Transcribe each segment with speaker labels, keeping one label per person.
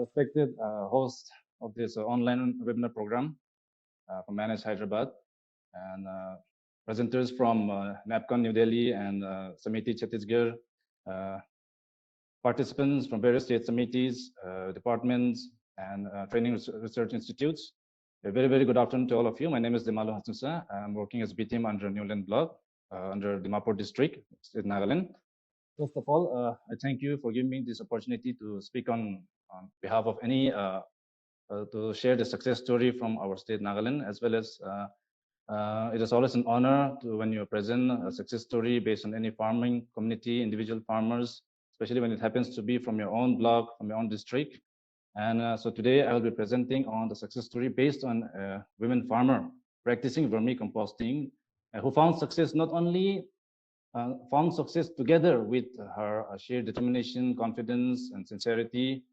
Speaker 1: Respected host of this online webinar program from Manage Hyderabad, and presenters from NAPCON New Delhi and Samiti Chhattisgarh, participants from various state committees, departments, and training research institutes. A very, very good afternoon to all of you. My name is Demala Hasnusa. I'm working as BTM under Newland Block, under Dimapur district, State Nagaland. First of all, I thank you for giving me this opportunity to speak on behalf of any, to share the success story from our state Nagaland, as well as it is always an honor to when you present a success story based on any farming community, individual farmers, especially when it happens to be from your own block, from your own district. And so today I will be presenting on the success story based on a women farmer practicing vermicomposting, who found success not only found success together with her sheer determination, confidence, and sincerity,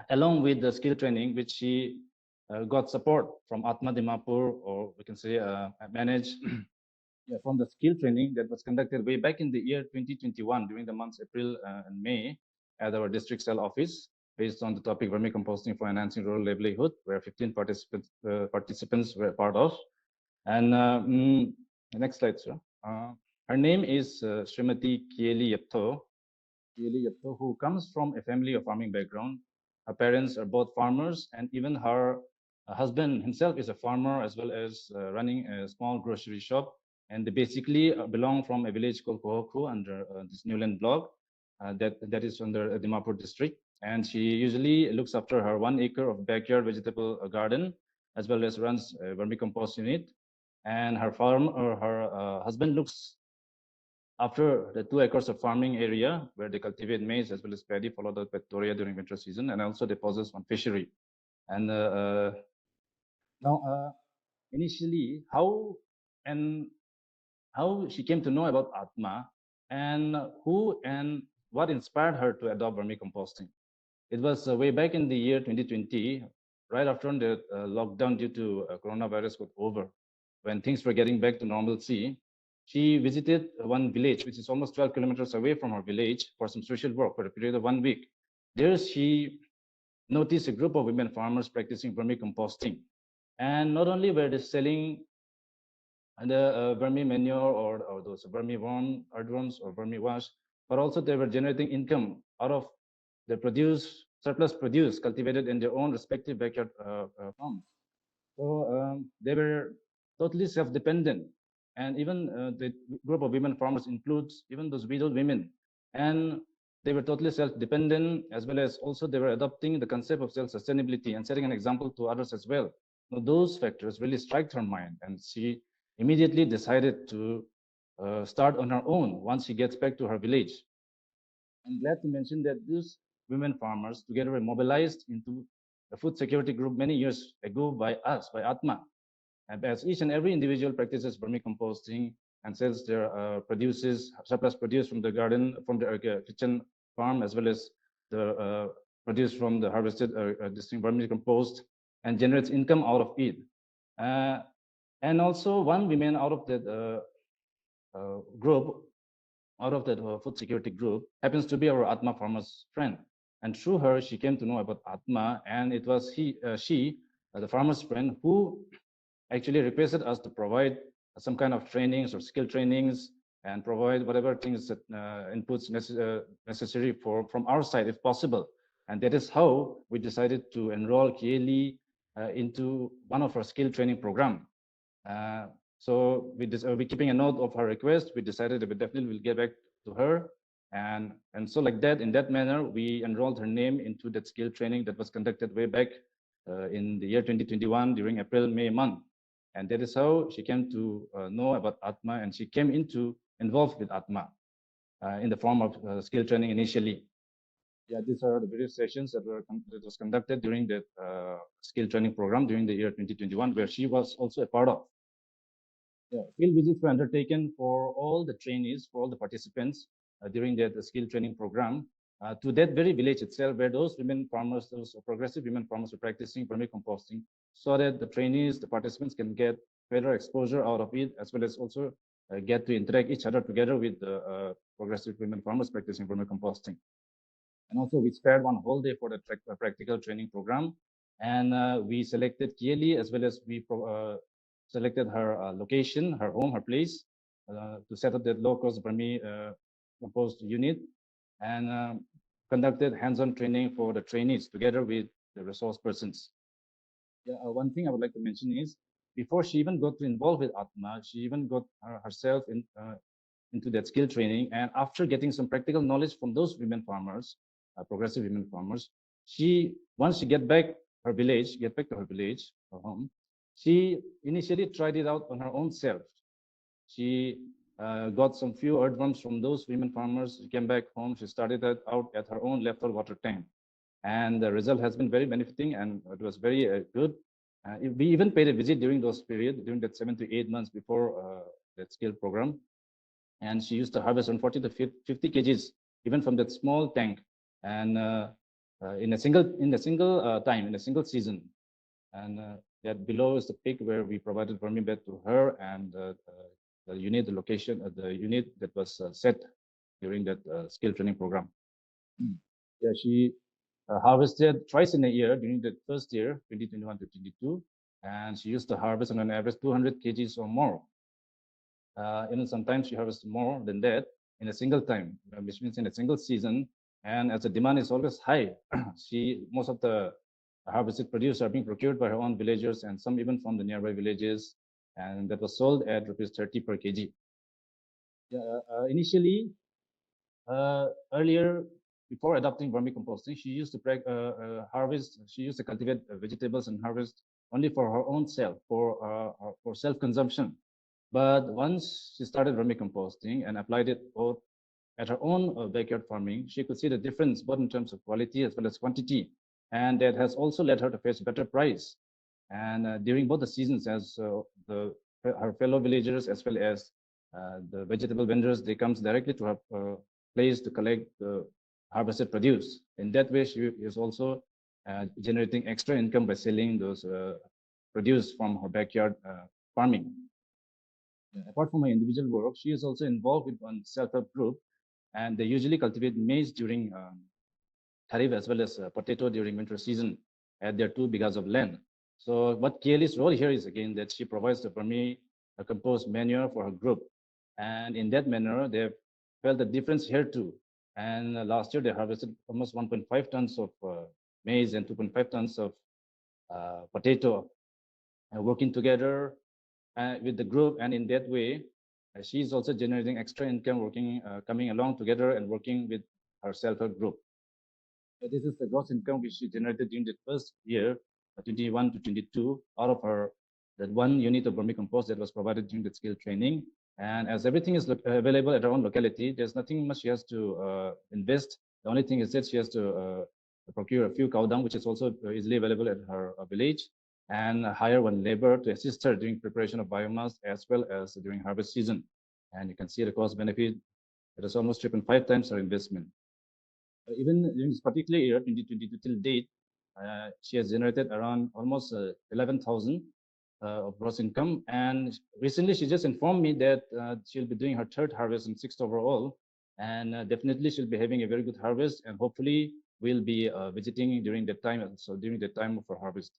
Speaker 1: along with the skill training, which she got support from ATMA Dimapur, or we can say managed from the skill training that was conducted way back in the year 2021 during the months April and May at our district cell office, based on the topic vermicomposting for enhancing rural livelihood, where 15 participants were part of. And next slide, sir. Her name is Srimati Kieli Yepto, who comes from a family of farming background. Her parents are both farmers, and even her husband himself is a farmer, as well as running a small grocery shop. And they basically belong from a village called Kohokhu under this Newland block that is under Dimapur district. And she usually looks after her 1 acre of backyard vegetable garden, as well as runs a vermicompost unit. And her husband looks after the 2 acres of farming area where they cultivate maize as well as paddy, followed by toria during winter season, and also they possess one fishery. And now, initially, how she came to know about ATMA, and who and what inspired her to adopt vermicomposting. It was way back in the year 2020, right after the lockdown due to coronavirus got over, when things were getting back to normalcy. She visited one village, which is almost 12 kilometers away from her village, for some social work for a period of 1 week. There she noticed a group of women farmers practicing vermicomposting. And not only were they selling the vermi manure or those vermi earthworms or vermi wash, but also they were generating income out of the surplus produce cultivated in their own respective backyard farms. So they were totally self-dependent. And even the group of women farmers includes even those widowed women. And they were totally self-dependent, as well as also they were adopting the concept of self-sustainability and setting an example to others as well. Now, those factors really struck her mind, and she immediately decided to start on her own once she gets back to her village. I'm glad to mention that these women farmers together were mobilized into a food security group many years ago by us, by ATMA. And as each and every individual practices vermicomposting and sells their surplus produce from the garden, from the kitchen farm, as well as the produce from the harvested distinct vermicompost, and generates income out of it. And also one woman out of that group, out of that food security group, happens to be our ATMA farmer's friend. And through her, she came to know about ATMA, and it was she, the farmer's friend, who actually requested us to provide some kind of trainings or skill trainings and provide whatever things that inputs necessary from our side, if possible. And that is how we decided to enroll Kieli into one of our skill training program. So we keeping a note of her request. We decided that we definitely will get back to her. And so like that, in that manner, we enrolled her name into that skill training that was conducted way back in the year 2021 during April, May month. And that is how she came to know about ATMA, and she came involved with ATMA in the form of skill training initially. Yeah, these are the various sessions that was conducted during the skill training program during the year 2021, where she was also a part of. Yeah, field visits were undertaken for all the trainees, for all the participants during the skill training program to that very village itself, where those women farmers, those progressive women farmers were practicing vermicomposting, so that the trainees, the participants can get better exposure out of it, as well as also get to interact each other together with the progressive women farmers practicing vermicomposting. And also we spared one whole day for the practical training program. And we selected clearly, as well as we selected her location, her home, her place, to set up the low-cost Vermicompost unit, and conducted hands-on training for the trainees together with the resource persons. Yeah, one thing I would like to mention is, before she even got to involve with ATMA, she even got herself into that skill training. And after getting some practical knowledge from those women farmers, progressive women farmers, once she get back to her village, her home, she initially tried it out on her own self. She got some few earthworms from those women farmers. She came back home. She started that out at her own leftover water tank. And the result has been very benefiting, and it was very good. We even paid a visit during those periods, during that 7 to 8 months before that skill program. And she used to harvest on 40 to 50 kgs, even from that small tank, and in a single time, in a single season. And that below is the pic where we provided vermibed to her, and the unit, the location of the unit that was set during that skill training program. Yeah, she harvested twice in a year during the first year, 2021 to 22, and she used to harvest on an average 200 kgs or more. Even sometimes she harvests more than that in a single time, which means in a single season. And as the demand is always high, most of the harvested produce are being procured by her own villagers, and some even from the nearby villages, and that was sold at rupees 30 per kg. Initially, earlier, before adopting vermicomposting, she used to harvest. She used to cultivate vegetables and harvest only for her own self, for self-consumption. But once she started vermicomposting and applied it both at her own backyard farming, she could see the difference both in terms of quality as well as quantity, and that has also led her to fetch better price. And during both the seasons, as her fellow villagers as well as the vegetable vendors, they comes directly to her place to collect the harvested produce. In that way, she is also generating extra income by selling those produce from her backyard farming. Apart from her individual work, she is also involved with one self-help group, and they usually cultivate maize during kharif as well as potato during winter season at their 2 bighas of land. So what Kaylee's role here is again that she provides the compost manure for her group, and in that manner they felt the difference here too. And last year they harvested almost 1.5 tons of maize and 2.5 tons of potato, working together with the group, and in that way, she's also generating extra income, coming along together and working with her self-help group. This is the gross income which she generated during the first year, 21 to 22, out of her that 1 unit of vermicompost that was provided during the skill training. And as everything is available at her own locality, there's nothing much she has to invest. The only thing is that she has to procure a few cow dung, which is also easily available at her village, and hire one labor to assist her during preparation of biomass as well as during harvest season. And you can see the cost benefit. It is almost 3.5 times her investment. Even during this particular year, 2022 till date, she has generated around almost 11,000 of gross income. And recently, she just informed me that she'll be doing her 3rd harvest and 6th overall. And definitely, she'll be having a very good harvest. And hopefully, we'll be visiting during that time. So during the time of her harvest.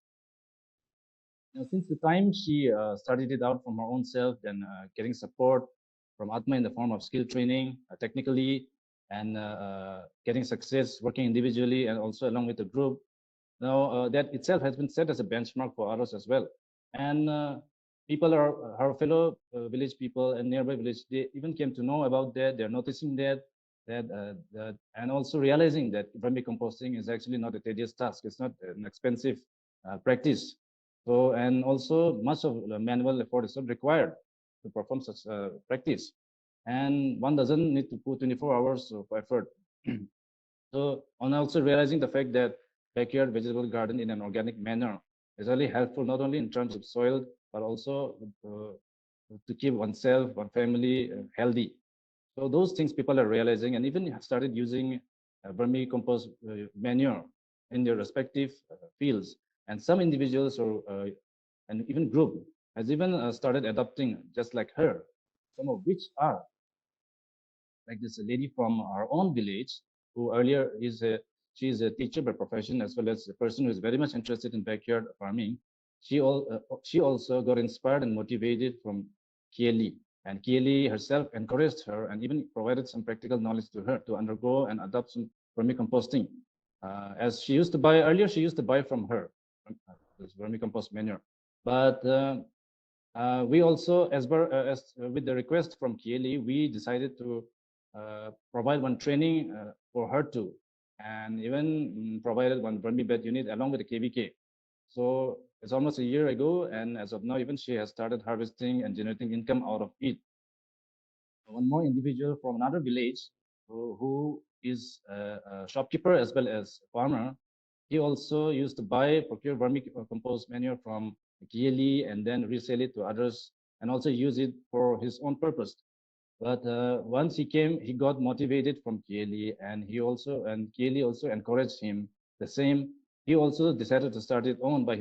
Speaker 1: Now, since the time she started it out from her own self, then getting support from ATMA in the form of skill training, technically, and getting success working individually and also along with the group. Now, that itself has been set as a benchmark for others as well. And people our fellow village people and nearby village, they even came to know about that. They're noticing that, and also realizing that vermicomposting is actually not a tedious task. It's not an expensive practice. So, and also much of the manual effort is not required to perform such practice. And one doesn't need to put 24 hours of effort. So, on also realizing the fact that backyard vegetable garden in an organic manner is really helpful, not only in terms of soil, but also to keep oneself, one family healthy. So those things people are realizing, and even have started using vermicompost manure in their respective fields. And some individuals or and even group has even started adopting just like her, some of which are like this lady from our own village. who earlier she is a teacher by profession, as well as a person who is very much interested in backyard farming. She also got inspired and motivated from Kieli, and Kieli herself encouraged her and even provided some practical knowledge to her to undergo and adopt some vermicomposting. As she used to buy earlier, she used to buy from her this vermicompost manure, but we also, with the request from Kieli, we decided to provide one training for her too, and even provided one vermi bed unit along with the KVK. So it's almost a year ago, and as of now, even she has started harvesting and generating income out of it. One more individual from another village who is a shopkeeper as well as a farmer. He also used to procure vermicompost manure from Kieli and then resell it to others and also use it for his own purpose. But once he got motivated from Kieli, and Kieli also encouraged him the same. He also decided to start it on by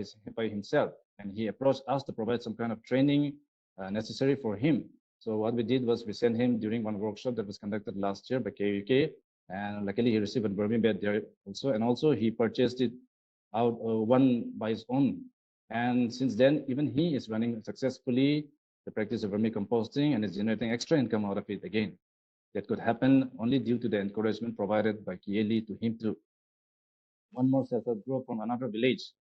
Speaker 1: himself, and he approached us to provide some kind of training necessary for him. So what we did was we sent him during one workshop that was conducted last year by KUK, and luckily he received a vermi bed there also, and also he purchased it out one by his own. And since then, even he is running successfully the practice of vermicomposting and is generating extra income out of it again. That could happen only due to the encouragement provided by Kieli to him too. One more self-help group from another village.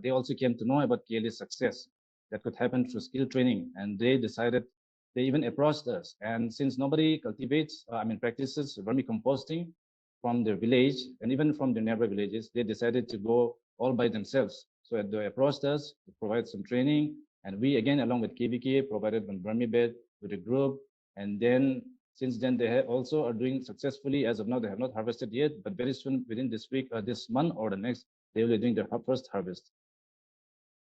Speaker 1: They also came to know about Kieli's success that could happen through skill training, and they even approached us. And since nobody practices vermicomposting from their village and even from the nearby villages, they decided to go all by themselves. So they approached us to provide some training, and we again, along with KVK, provided one vermi bed with a group. And then since then, they also are doing successfully. As of now, they have not harvested yet, but very soon, within this week, this month or the next, they will be doing their first harvest.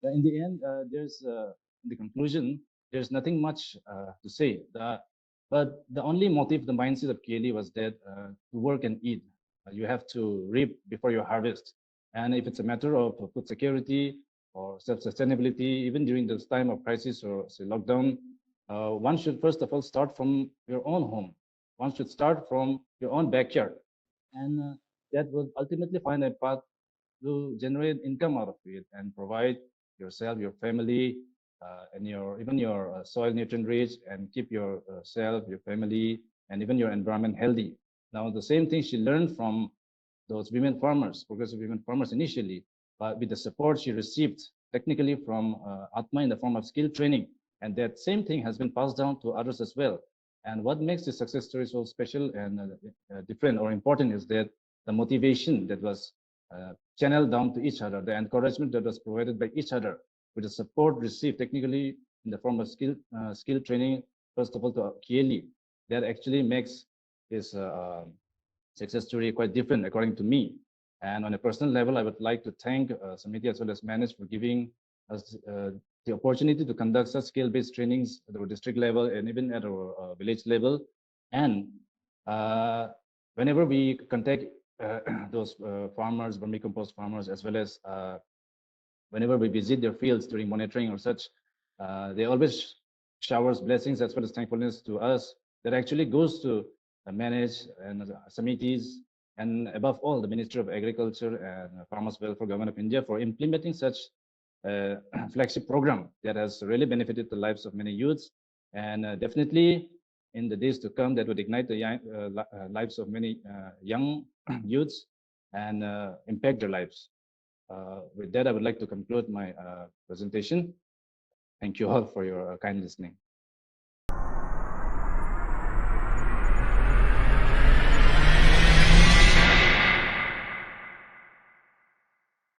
Speaker 1: In the end, in the conclusion, there's nothing much to say. But the only motive, the mindset of Kieli was that to work and eat, you have to reap before you harvest. And if it's a matter of food security or self-sustainability, even during this time of crisis or say lockdown, one should first of all start from your own home. One should start from your own backyard, and that will ultimately find a path to generate income out of it and provide yourself, your family, and even your soil nutrient rich, and keep yourself, your family, and even your environment healthy. Now, the same thing she learned from those women farmers, progressive women farmers initially, but with the support she received technically from ATMA in the form of skill training. And that same thing has been passed down to others as well. And what makes this success story so special and different or important is that the motivation that was channeled down to each other, the encouragement that was provided by each other, with the support received technically in the form of skill training, first of all to Kieli, that actually makes this success story quite different according to me. And on a personal level, I would like to thank Samiti as well as Manage for giving us the opportunity to conduct such skill-based trainings at our district level and even at our village level. And whenever we contact those farmers, vermicompost farmers, as well as whenever we visit their fields during monitoring or such, they always showers blessings as well as thankfulness to us that actually goes to Manage and Samitis, and above all, the Ministry of Agriculture and Farmers Welfare Government of India for implementing such a flagship program that has really benefited the lives of many youths, and definitely in the days to come that would ignite the lives of many young youths and impact their lives. With that, I would like to conclude my presentation. Thank you all for your kind listening.